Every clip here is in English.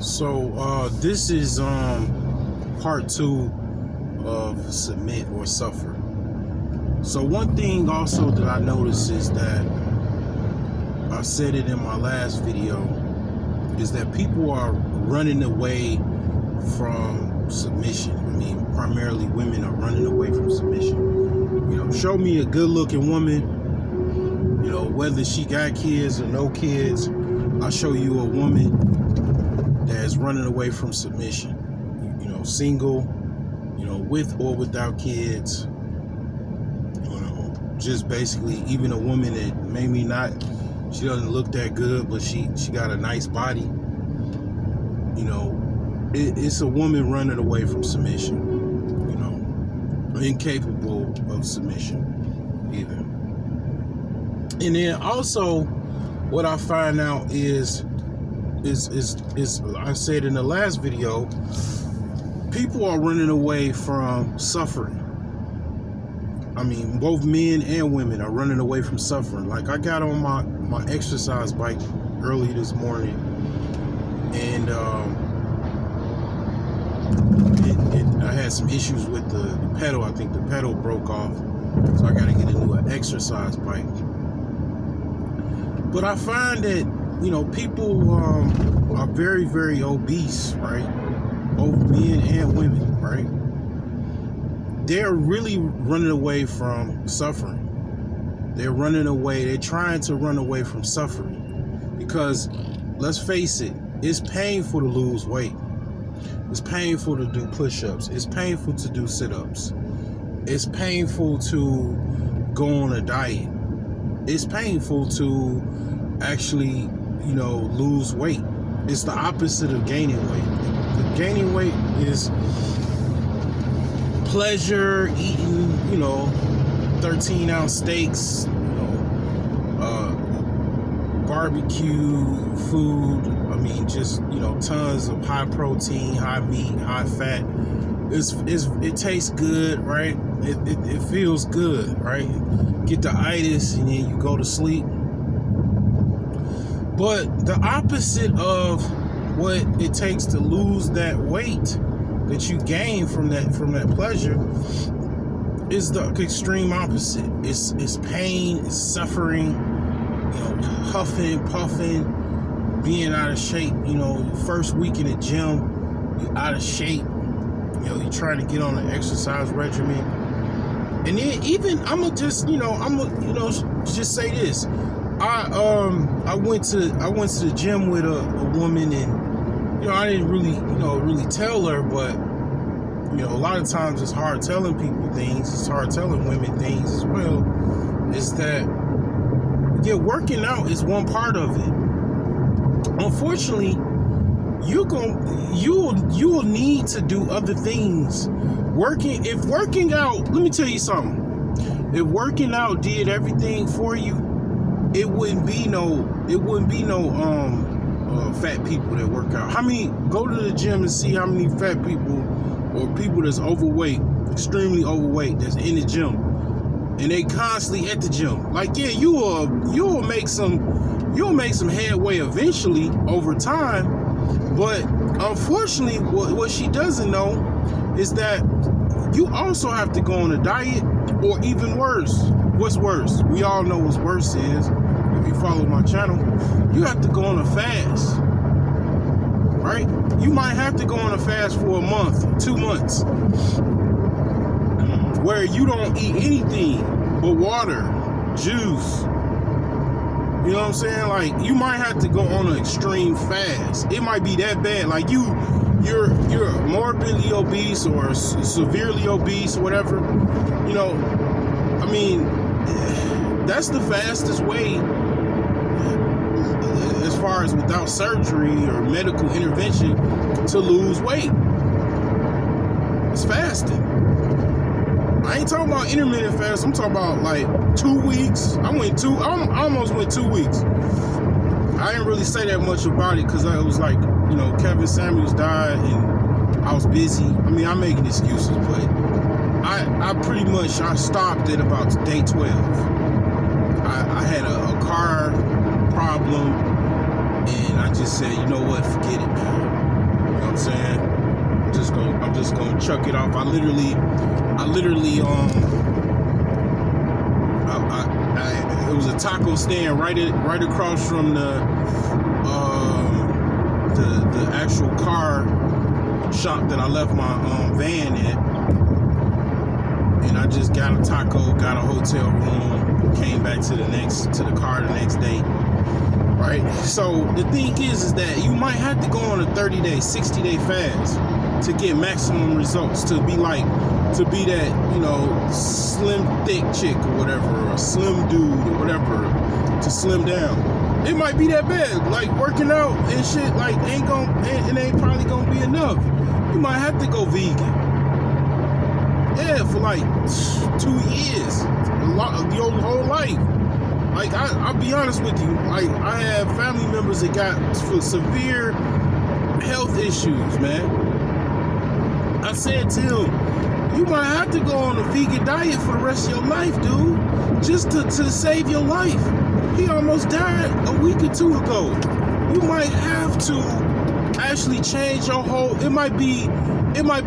So this is part 2 of submit or suffer. So one thing also that I noticed is that I said it in my last video is that people are running away from submission. I mean, primarily women are running away from submission. You know, show me a good-looking woman, you know, whether she got kids or no kids, I'll show you a woman that's running away from submission. You know, single, you know, with or without kids, you know, just basically even a woman that maybe not, she doesn't look that good, but she got a nice body. You know, it's a woman running away from submission, you know, incapable of submission either. And then also what I find out is I said in the last video, people are running away from suffering. I mean, both men and women are running away from suffering. Like, I got on my exercise bike early this morning, and I had some issues with the pedal. I think the pedal broke off, so I got to get a new exercise bike. But I find that, you know, people are very, very obese, right? Both men and women, right? They're really running away from suffering. They're running away. They're trying to run away from suffering because, let's face it, it's painful to lose weight. It's painful to do push-ups. It's painful to do sit-ups. It's painful to go on a diet. It's painful to actually, you know, lose weight. It's the opposite of gaining weight. The gaining weight is pleasure, eating, you know, 13-ounce steaks, you know, barbecue food. I mean, just, you know, tons of high protein, high meat, high fat. It tastes good, right? It feels good, right? Get the itis and then you go to sleep. But the opposite of what it takes to lose that weight that you gain from that pleasure is the extreme opposite. It's pain, it's suffering, you know, huffing, puffing, being out of shape. You know, first week in the gym, you're out of shape. You know, you're trying to get on an exercise regimen. And then even just say this. I went to the gym with a woman, and, you know, I didn't really tell her, but, you know, a lot of times it's hard telling people things. It's hard telling women things as well. Is that, yeah, working out is one part of it. Unfortunately, you'll need to do other things. If working out, let me tell you something. If working out did everything for you, it wouldn't be no fat people that work out. Go to the gym and see how many fat people or people that's overweight, extremely overweight, that's in the gym, and they constantly at the gym. Like, yeah, you'll make some headway eventually over time, but unfortunately, what she doesn't know is that you also have to go on a diet, or even worse. What's worse? We all know what's worse is, if you follow my channel, you have to go on a fast, right? You might have to go on a fast for a month, 2 months, where you don't eat anything but water, juice. You know what I'm saying? Like, you might have to go on an extreme fast. It might be that bad. Like, you're morbidly obese or severely obese, whatever. You know, I mean, that's the fastest way, as far as without surgery or medical intervention, to lose weight. It's fasting. I ain't talking about intermittent fast. I'm talking about like 2 weeks. I almost went 2 weeks. I didn't really say that much about it because it was like, you know, Kevin Samuels died and I was busy. I mean, I'm making excuses, but I pretty much stopped at about day 12. I had a car problem, and I just said, you know what, forget it, man. what I'm saying? I'm just gonna chuck it off. I literally it was a taco stand right across from the actual car shop that I left my van at, and I just got a taco, got a hotel room, came back to the car the next day. Right? So the thing is that you might have to go on a 30-day, 60-day fast to get maximum results, to be that, you know, slim thick chick or whatever, or a slim dude or whatever, to slim down. It might be that bad. Like working out and shit, like ain't probably gonna be enough. You might have to go vegan. Yeah, for like 2 years, your whole life. Like I'll be honest with you, like I have family members that got severe health issues, man. I said to him, you might have to go on a vegan diet for the rest of your life, dude, just to save your life. He almost died a week or two ago. You might have to actually change your whole. It might be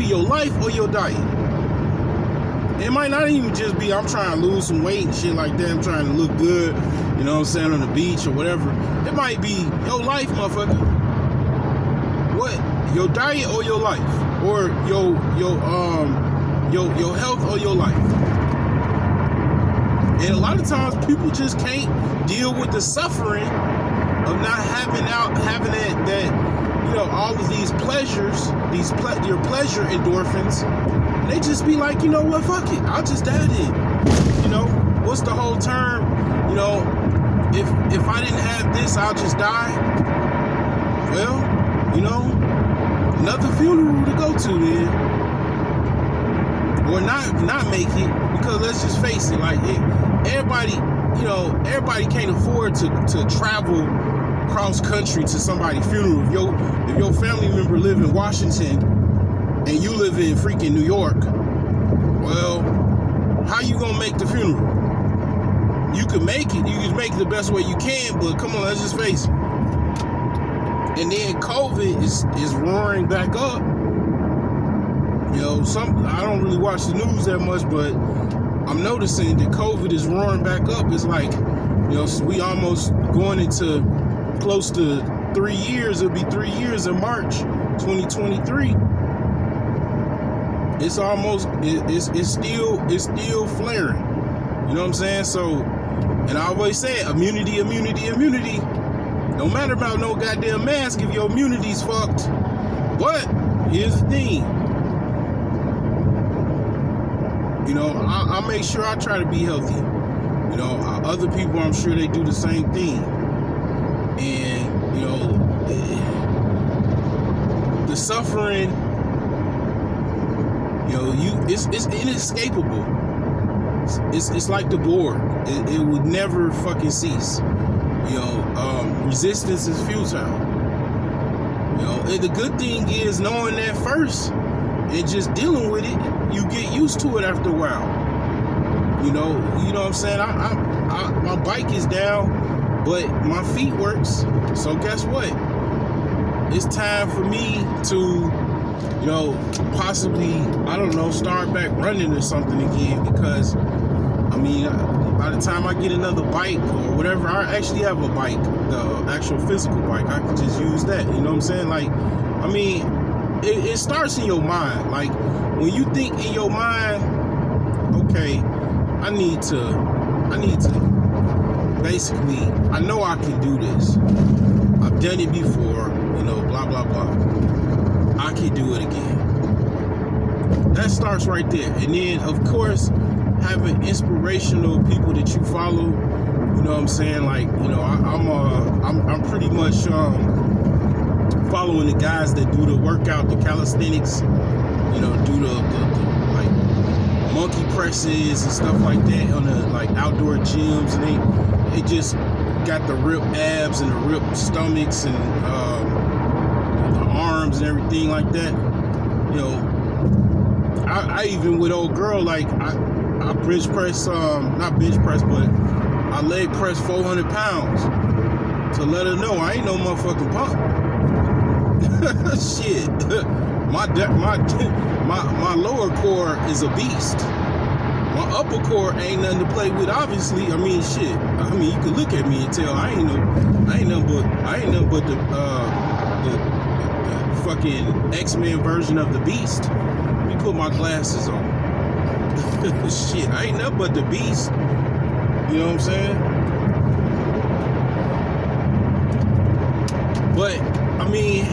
your life or your diet. It might not even just be I'm trying to lose some weight and shit like that. I'm trying to look good, you know what I'm saying, on the beach or whatever. It might be your life, motherfucker. What? Your diet or your life? Or your health or your life? And a lot of times people just can't deal with the suffering of not having that you know, all of these pleasures, your pleasure endorphins. They just be like, you know what, fuck it, I'll just die then. You know, what's the whole term? You know, if I didn't have this, I'll just die. Well, you know, another funeral to go to then. Or not make it, because let's just face it, like everybody can't afford to travel cross country to somebody's funeral. If your family member live in Washington and you live in freaking New York, well, how you gonna make the funeral? You can make it. You can make it the best way you can, but come on, let's just face it. And then COVID is roaring back up. You know, I don't really watch the news that much, but I'm noticing that COVID is roaring back up. It's like, you know, we almost going into close to 3 years. It'll be 3 years in March 2023. It's almost, it's still flaring. You know what I'm saying? So, and I always say immunity. Don't matter about no goddamn mask if your immunity's fucked. But here's the thing. You know, I make sure I try to be healthy. You know, other people, I'm sure they do the same thing. And, you know, the suffering, you know, it's inescapable. It's like the Borg. It would never fucking cease. You know, resistance is futile. You know, and the good thing is knowing that first and just dealing with it, you get used to it after a while. You know what I'm saying? My bike is down, but my feet works. So guess what? It's time for me to, you know, possibly, I don't know, start back running or something again, because I mean, by the time I get another bike or whatever, I actually have a bike, the actual physical bike. I can just use that. You know what I'm saying? Like, I mean, it starts in your mind. Like, when you think in your mind, okay, I need to basically, I know I can do this. I've done it before, you know, blah, blah, blah. I can do it again. That starts right there. And then, of course, having inspirational people that you follow, you know what I'm saying? Like, you know, I'm pretty much following the guys that do the workout, the calisthenics, you know, do the like monkey presses and stuff like that on the like outdoor gyms, and they just got the ripped abs and the ripped stomachs and the arms and everything like that. You know, I even with old girl, like I bench press, not bench press, but I leg press 400 pounds to let her know I ain't no motherfucking punk. shit. My lower core is a beast. My upper core ain't nothing to play with. Obviously, I mean, shit. I mean, you can look at me and tell I ain't nothing but the fucking X-Men version of the Beast. Let me put my glasses on. Shit, I ain't nothing but the Beast. You know what I'm saying? But I mean,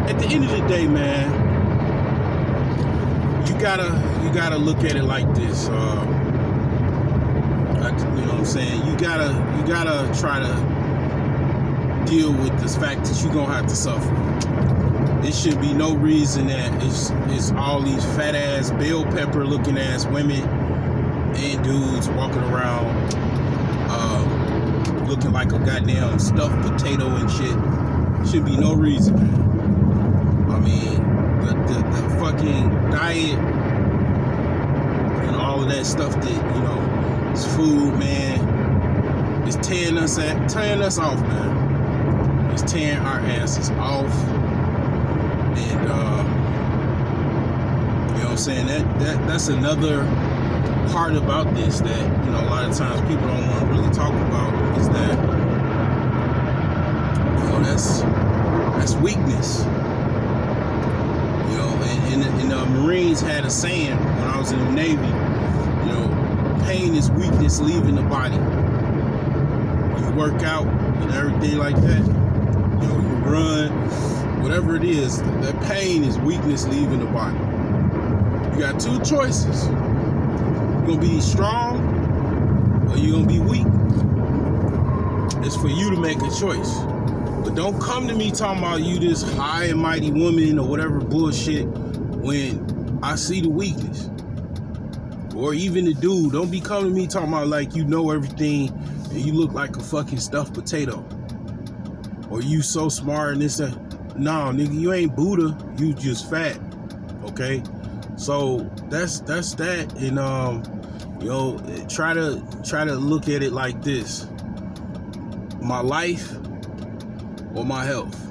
at the end of the day, man, you gotta look at it like this. You know what I'm saying? You gotta try to deal with this fact that you're gonna have to suffer. There should be no reason that it's all these fat ass bell pepper looking ass women and dudes walking around looking like a goddamn stuffed potato and shit. Should be no reason. I mean, the fucking diet and all of that stuff that, you know, this food, man, is tearing us off, man. It's tearing our asses off. And you know what I'm saying? That's another part about this that, you know, a lot of times people don't want to really talk about, is that, you know, that's weakness. You know, and the Marines had a saying when I was in the Navy, you know, pain is weakness leaving the body. You work out and everything like that, you know, you run, whatever it is, that pain is weakness leaving the body. You got two choices. You're gonna be strong or you're gonna be weak. It's for you to make a choice. But don't come to me talking about you this high and mighty woman or whatever bullshit when I see the weakness. Or even the dude, don't be coming to me talking about like you know everything and you look like a fucking stuffed potato. Or you so smart and this and no, nigga, you ain't Buddha, you just fat. Okay? So that's that. And you know, try to look at it like this. My life or my health.